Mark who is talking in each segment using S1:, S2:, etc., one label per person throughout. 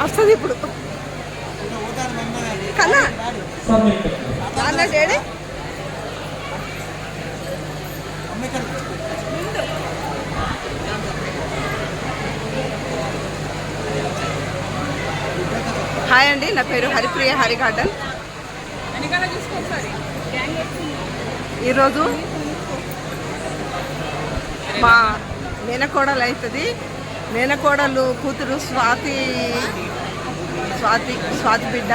S1: వస్తుంది ఇప్పుడు కన్నా డాడీ హాయ్ అండి, నా పేరు హరిప్రియ హరి గార్డెన్. ఈరోజు మా మేనకోడలు అవుతుంది, మేనకోడలు కూతురు స్వాతి బిడ్డ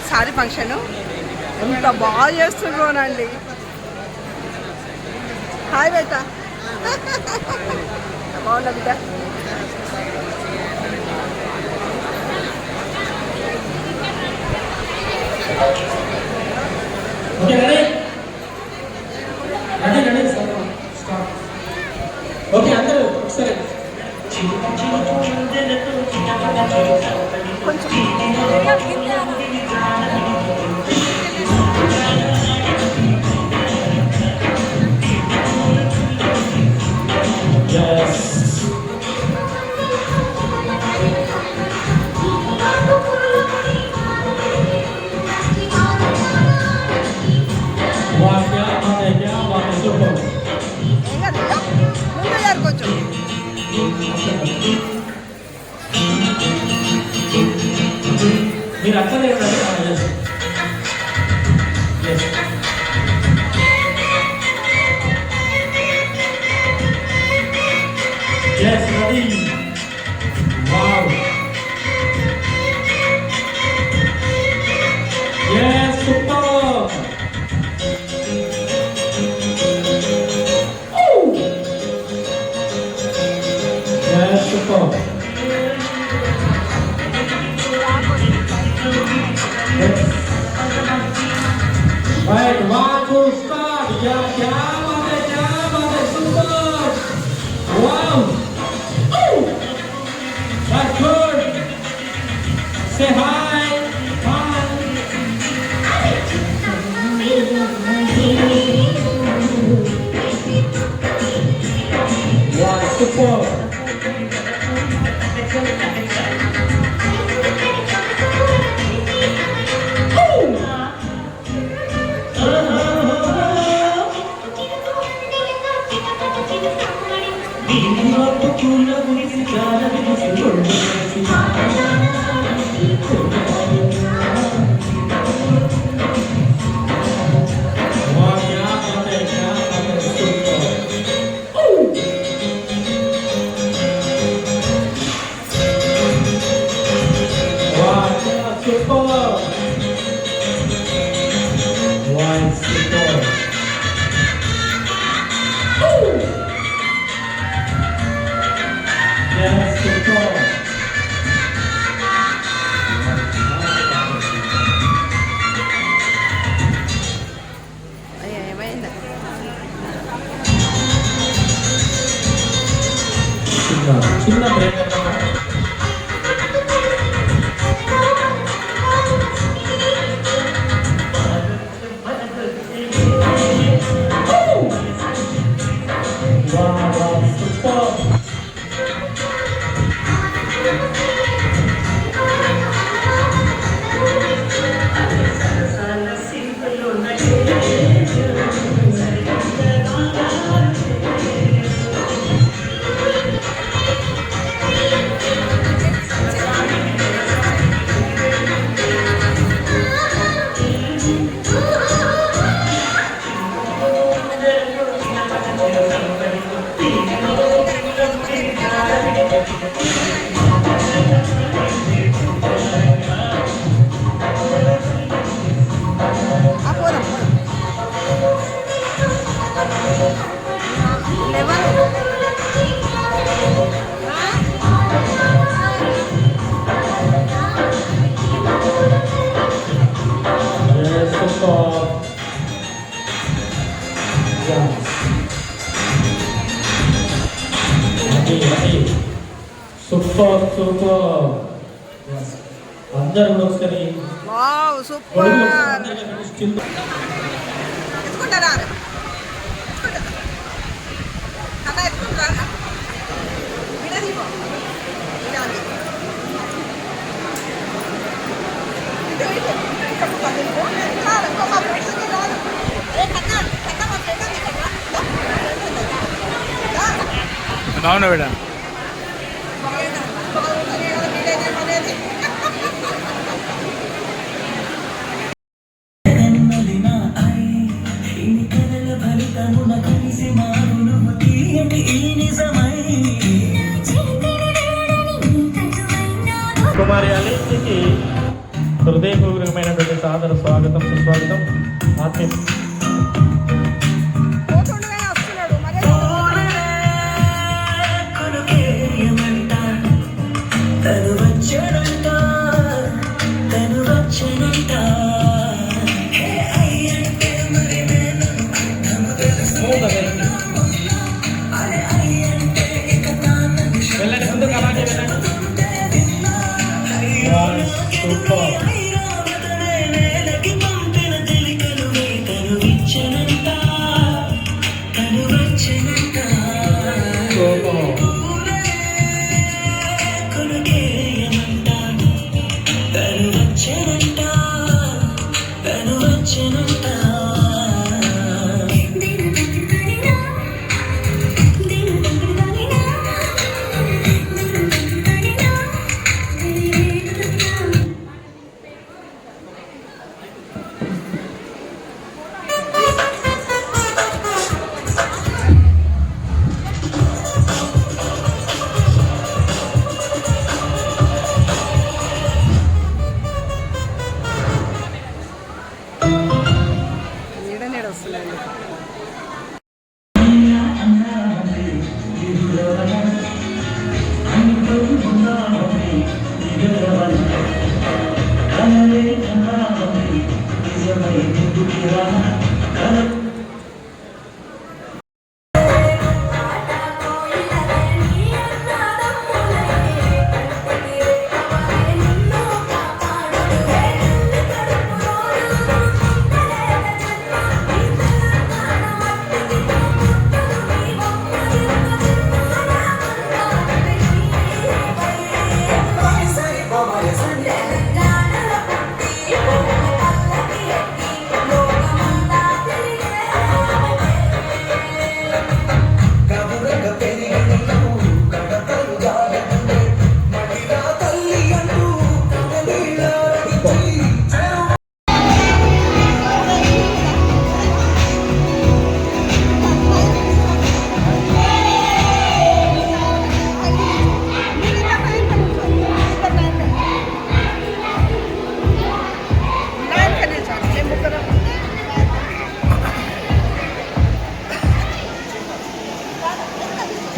S1: సారీ ఫంక్షను. ఎంత బాగా చేస్తున్నానండి. హాయ్ బేట, బాగున్నా బిడ్డ.
S2: మీరు అక్కడే Yes, ready. Wow. Yes, super. Yes, super. Right, 1, 2, start. Yeah, super. Wow. That's good. Say hi. Hi. Wow, super. చిన్న బ్రేక్ సూపర్ సూపర్ అందరూ కూడా ఒకసారి
S1: వావ్ సూపర్ ఎత్తుకుంటారా అన్న ఎత్తుకుంటారా విడది విడాలి ఇటు ఇటు ఇక్కడ ఇంకో మా ఫ్రెండ్స్ రాదు ఏ కన్నా కన్నా మా ఫ్రెండ్ ఉంది కదా
S3: అవునా మేడం
S2: కుమారి అలింటికి హృదయపూర్వకమైనటువంటి సాదర స్వాగతం సుస్వాగతం ఆత్మీయ
S1: పోతుండగానే వస్తున్నాడు మరి
S2: వెళ్ళండి ముందుకు అలాగే వెళ్ళండి సూపర్
S1: నీడ వస్తున్నాడు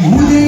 S4: ఉదయ